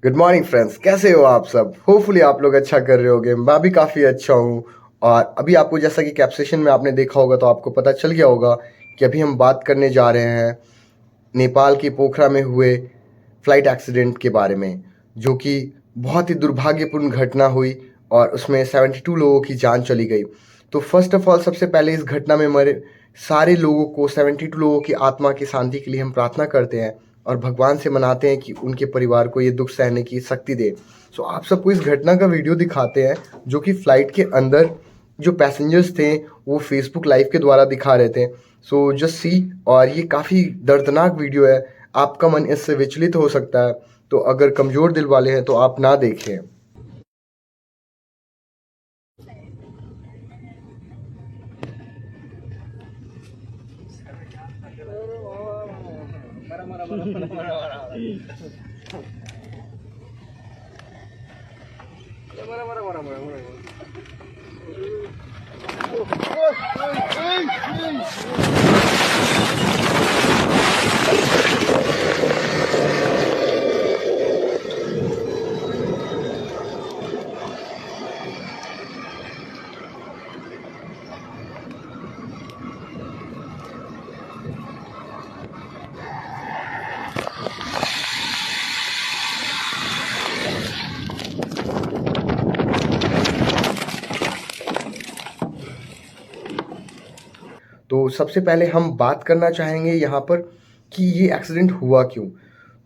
Good morning friends, कैसे हो आप सब। होपफुली आप लोग अच्छा कर रहे होगे। मैं भी काफ़ी अच्छा हूँ। और अभी आपको जैसा कि कैप्सेशन में आपने देखा होगा तो आपको पता चल गया होगा कि अभी हम बात करने जा रहे हैं नेपाल के पोखरा में हुए फ्लाइट एक्सीडेंट के बारे में, जो कि बहुत ही दुर्भाग्यपूर्ण घटना हुई और उसमें 72 लोगों की जान चली गई। तो फर्स्ट ऑफ ऑल, सबसे पहले इस घटना में मरे सारे लोगों को, 72 लोगों की आत्मा की शांति के लिए हम प्रार्थना करते हैं और भगवान से मनाते हैं कि उनके परिवार को ये दुख सहने की शक्ति दे। सो आप सबको इस घटना का वीडियो दिखाते हैं, जो कि फ्लाइट के अंदर जो पैसेंजर्स थे वो फेसबुक लाइव के द्वारा दिखा रहे थे। सो जस्ट सी, और ये काफ़ी दर्दनाक वीडियो है। आपका मन इससे विचलित हो सकता है, तो अगर कमज़ोर दिल वाले हैं तो आप ना देखें। तो सबसे पहले हम बात करना चाहेंगे यहाँ पर कि ये एक्सीडेंट हुआ क्यों।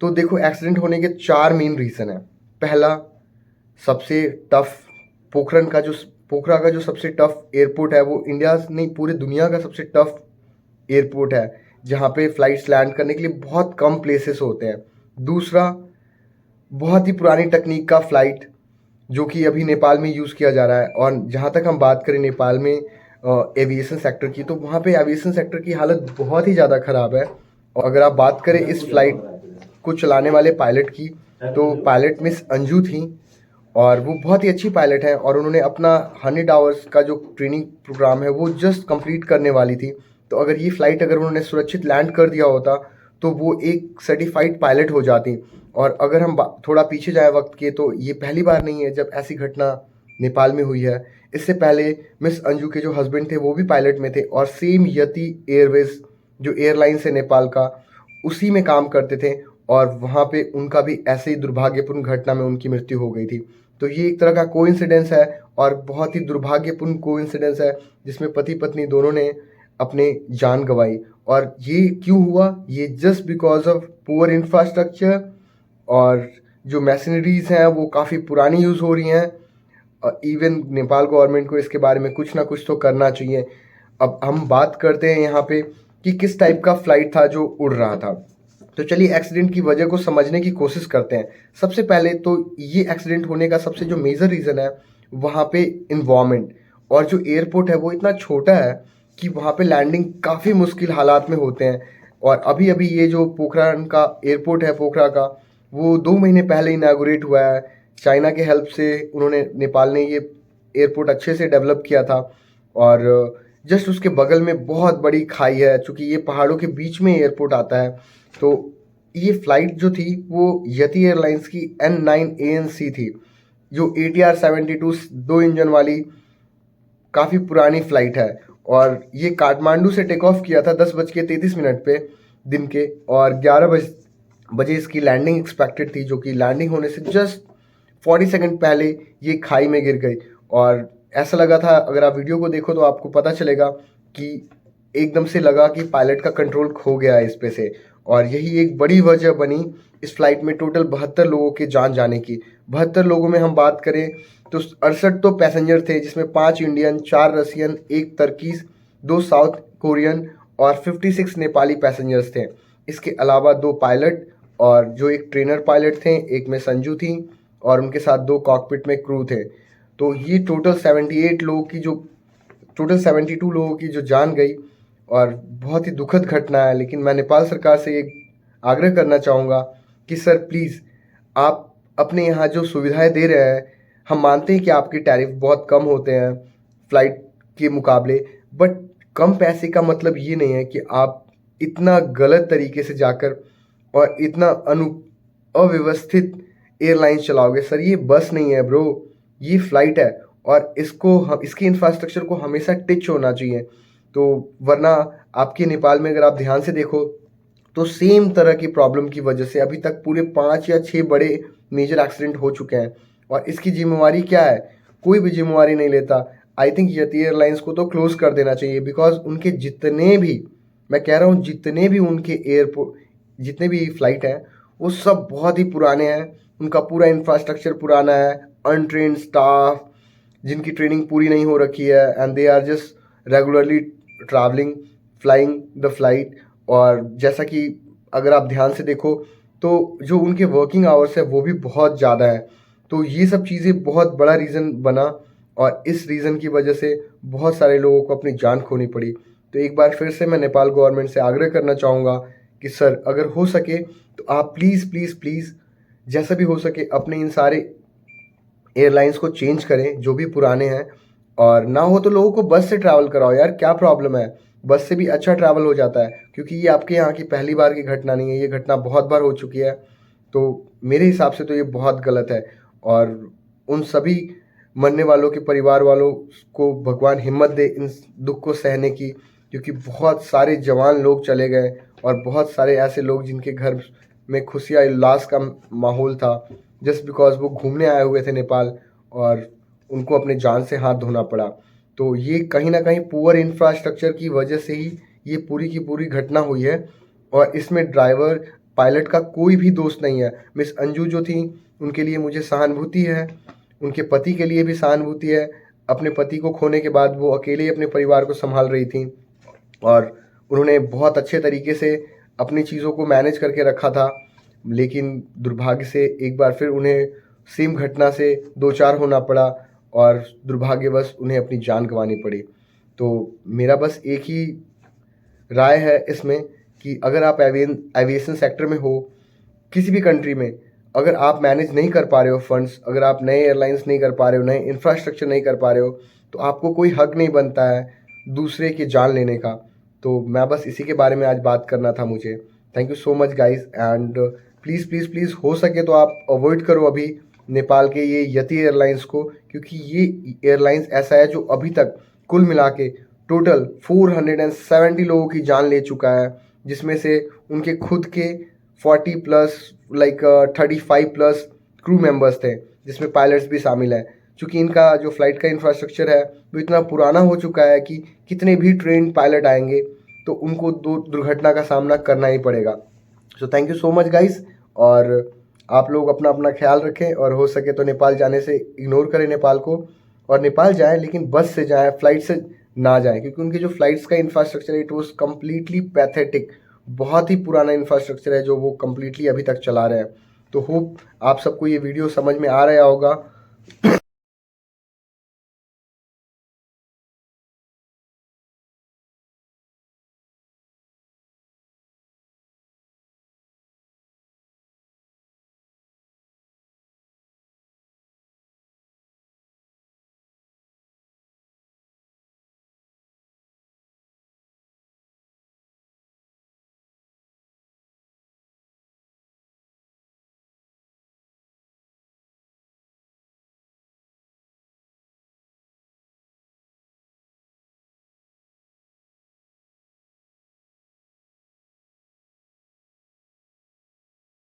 तो देखो, एक्सीडेंट होने के 4 मेन रीज़न हैं। पहला, सबसे टफ पोखरा का जो सबसे टफ एयरपोर्ट है, वो इंडिया नहीं पूरी दुनिया का सबसे टफ एयरपोर्ट है, जहाँ पे फ्लाइट्स लैंड करने के लिए बहुत कम प्लेसेस होते हैं। दूसरा, बहुत ही पुरानी टेक्निक का फ्लाइट जो कि अभी नेपाल में यूज़ किया जा रहा है। और जहाँ तक हम बात करें नेपाल में एविएशन सेक्टर की, तो वहाँ पे एविएशन सेक्टर की हालत बहुत ही ज़्यादा ख़राब है। और अगर आप बात करें इस फ्लाइट को चलाने वाले पायलट की, तो पायलट मिस अंजू थी और वो बहुत ही अच्छी पायलट हैं और उन्होंने अपना 100 आवर्स का जो ट्रेनिंग प्रोग्राम है वो जस्ट कंप्लीट करने वाली थी। तो अगर ये फ़्लाइट अगर उन्होंने सुरक्षित लैंड कर दिया होता तो वो एक सर्टिफाइड पायलट हो जाती। और अगर हम थोड़ा पीछे जाए वक्त के, तो ये पहली बार नहीं है जब ऐसी घटना नेपाल में हुई है। इससे पहले मिस अंजू के जो हस्बैंड थे वो भी पायलट में थे और सेम यति एयरवेज जो एयरलाइंस है नेपाल का, उसी में काम करते थे। और वहाँ पे उनका भी ऐसे ही दुर्भाग्यपूर्ण घटना में उनकी मृत्यु हो गई थी। तो ये एक तरह का कोइंसिडेंस है और बहुत ही दुर्भाग्यपूर्ण कोइंसिडेंस है, जिसमें पति पत्नी दोनों ने अपने जान गंवाई। और ये क्यों हुआ? ये just because of poor infrastructure, और जो मशीनरीज हैं वो काफ़ी पुरानी यूज़ हो रही हैं। इवन नेपाल गवर्नमेंट को इसके बारे में कुछ ना कुछ तो करना चाहिए। अब हम बात करते हैं यहाँ पे कि किस टाइप का फ्लाइट था जो उड़ रहा था। तो चलिए एक्सीडेंट की वजह को समझने की कोशिश करते हैं। सबसे पहले तो ये एक्सीडेंट होने का सबसे जो मेजर रीज़न है, वहाँ पे इन्वायरमेंट, और जो एयरपोर्ट है वो इतना छोटा है कि वहाँ पे लैंडिंग काफ़ी मुश्किल हालात में होते हैं। और अभी अभी ये जो पोखरण का एयरपोर्ट है, पोखरा का, वो 2 महीने पहले इनागुरेट हुआ है। चाइना के हेल्प से उन्होंने, नेपाल ने ये एयरपोर्ट अच्छे से डेवलप किया था। और जस्ट उसके बगल में बहुत बड़ी खाई है, चूँकि ये पहाड़ों के बीच में एयरपोर्ट आता है। तो ये फ़्लाइट जो थी वो यति एयरलाइंस की N9 ANC थी, जो ATR 72 2 इंजन वाली काफ़ी पुरानी फ़्लाइट है। और ये काठमांडू से टेक ऑफ किया था 10:33 पे दिन के, और 11 बजे इसकी लैंडिंग एक्सपेक्टेड थी, जो कि लैंडिंग होने से जस्ट 40 सेकंड पहले ये खाई में गिर गई। और ऐसा लगा था, अगर आप वीडियो को देखो तो आपको पता चलेगा कि एकदम से लगा कि पायलट का कंट्रोल खो गया है इस पे से। और यही एक बड़ी वजह बनी इस फ्लाइट में टोटल 72 लोगों के जान जाने की। 72 लोगों में हम बात करें तो 68 तो पैसेंजर थे, जिसमें 5 इंडियन, 4 रसियन, 1 तर्कीस, 2 साउथ कोरियन और 56 नेपाली पैसेंजर्स थे। इसके अलावा 2 पायलट और जो एक ट्रेनर पायलट थे, एक में संजू थी और उनके साथ 2 कॉकपिट में क्रू थे। तो ये टोटल 72 लोगों की जो जान गई, और बहुत ही दुखद घटना है। लेकिन मैं नेपाल सरकार से ये आग्रह करना चाहूँगा कि सर प्लीज़, आप अपने यहाँ जो सुविधाएं दे रहे हैं, हम मानते हैं कि आपके टैरिफ बहुत कम होते हैं फ़्लाइट के मुकाबले, बट कम पैसे का मतलब ये नहीं है कि आप इतना गलत तरीके से जाकर और इतना अव्यवस्थित एयरलाइंस चलाओगे। सर ये बस नहीं है ब्रो, ये फ्लाइट है और इसकी इंफ्रास्ट्रक्चर को हमेशा टिच होना चाहिए। तो वरना आपके नेपाल में अगर आप ध्यान से देखो तो सेम तरह की प्रॉब्लम की वजह से अभी तक पूरे 5 या 6 बड़े मेजर एक्सीडेंट हो चुके हैं। और इसकी जिम्मेवारी क्या है? कोई भी जिम्मेवारी नहीं लेता। आई थिंक यति एयरलाइंस को तो क्लोज कर देना चाहिए, बिकॉज उनके जितने भी, मैं कह रहा हूँ जितने भी उनके एयरपोर्ट, जितने भी फ्लाइट हैं वो सब बहुत ही पुराने हैं। उनका पूरा इंफ्रास्ट्रक्चर पुराना है, अनट्रेन्ड स्टाफ जिनकी ट्रेनिंग पूरी नहीं हो रखी है, and they are just regularly travelling flying the flight. और जैसा कि अगर आप ध्यान से देखो तो जो उनके वर्किंग आवर्स है वो भी बहुत ज़्यादा है। तो ये सब चीज़ें बहुत बड़ा रीज़न बना और इस रीज़न की वजह से बहुत सारे लोगों को अपनी जान खोनी पड़ी। तो एक बार फिर से मैं नेपाल गवर्नमेंट से आग्रह करना चाहूँगा कि सर अगर हो सके तो आप प्लीज़ प्लीज़ प्लीज़ जैसा भी हो सके अपने इन सारे एयरलाइंस को चेंज करें जो भी पुराने हैं, और ना हो तो लोगों को बस से ट्रैवल कराओ यार, क्या प्रॉब्लम है? बस से भी अच्छा ट्रैवल हो जाता है, क्योंकि ये आपके यहाँ की पहली बार की घटना नहीं है, ये घटना बहुत बार हो चुकी है। तो मेरे हिसाब से तो ये बहुत गलत है और उन सभी मरने वालों के परिवार वालों को भगवान हिम्मत दे इन दुख को सहने की, क्योंकि बहुत सारे जवान लोग चले गए और बहुत सारे ऐसे लोग जिनके घर में खुशियाँ उल्लास का माहौल था, जस्ट बिकॉज वो घूमने आए हुए थे नेपाल और उनको अपने जान से हाथ धोना पड़ा। तो ये कहीं ना कहीं पुअर इंफ्रास्ट्रक्चर की वजह से ही ये पूरी की पूरी घटना हुई है और इसमें ड्राइवर पायलट का कोई भी दोष नहीं है। मिस अंजू जो थी उनके लिए मुझे सहानुभूति है, उनके पति के लिए भी सहानुभूति है। अपने पति को खोने के बाद वो अकेले ही अपने परिवार को संभाल रही थी और उन्होंने बहुत अच्छे तरीके से अपनी चीज़ों को मैनेज करके रखा था, लेकिन दुर्भाग्य से एक बार फिर उन्हें सेम घटना से दो चार होना पड़ा और दुर्भाग्यवश उन्हें अपनी जान गंवानी पड़ी। तो मेरा बस एक ही राय है इसमें कि अगर आप एविएशन सेक्टर में हो किसी भी कंट्री में, अगर आप मैनेज नहीं कर पा रहे हो फंड्स, अगर आप नए एयरलाइंस नहीं कर पा रहे हो, नए इंफ्रास्ट्रक्चर नहीं कर पा रहे हो, तो आपको कोई हक नहीं बनता है दूसरे की जान लेने का। तो मैं बस इसी के बारे में आज बात करना था मुझे। Thank you so much guys, and please please please हो सके तो आप अवॉइड करो अभी नेपाल के ये यति एयरलाइंस को, क्योंकि ये एयरलाइंस ऐसा है जो अभी तक कुल मिला के टोटल 470 लोगों की जान ले चुका है, जिसमें से उनके खुद के 40 प्लस 35 प्लस क्रू मेंबर्स थे, जिसमें पायलट्स भी शामिल हैं। चूँकि इनका जो फ्लाइट का इंफ्रास्ट्रक्चर है वो इतना पुराना हो चुका है कि कितने भी ट्रेन पायलट आएंगे तो उनको दुर्घटना का सामना करना ही पड़ेगा। So thank you so much guys, और आप लोग अपना अपना ख्याल रखें और हो सके तो नेपाल जाने से इग्नोर करें नेपाल को, और नेपाल जाएं लेकिन बस से जाएं, फ्लाइट से ना जाएं, क्योंकि उनके जो फ्लाइट्स का इंफ्रास्ट्रक्चर है इट वॉज कम्प्लीटली पैथेटिक। बहुत ही पुराना इंफ्रास्ट्रक्चर है जो वो कम्प्लीटली अभी तक चला रहे हैं। तो होप आप सबको ये वीडियो समझ में आ रहा होगा।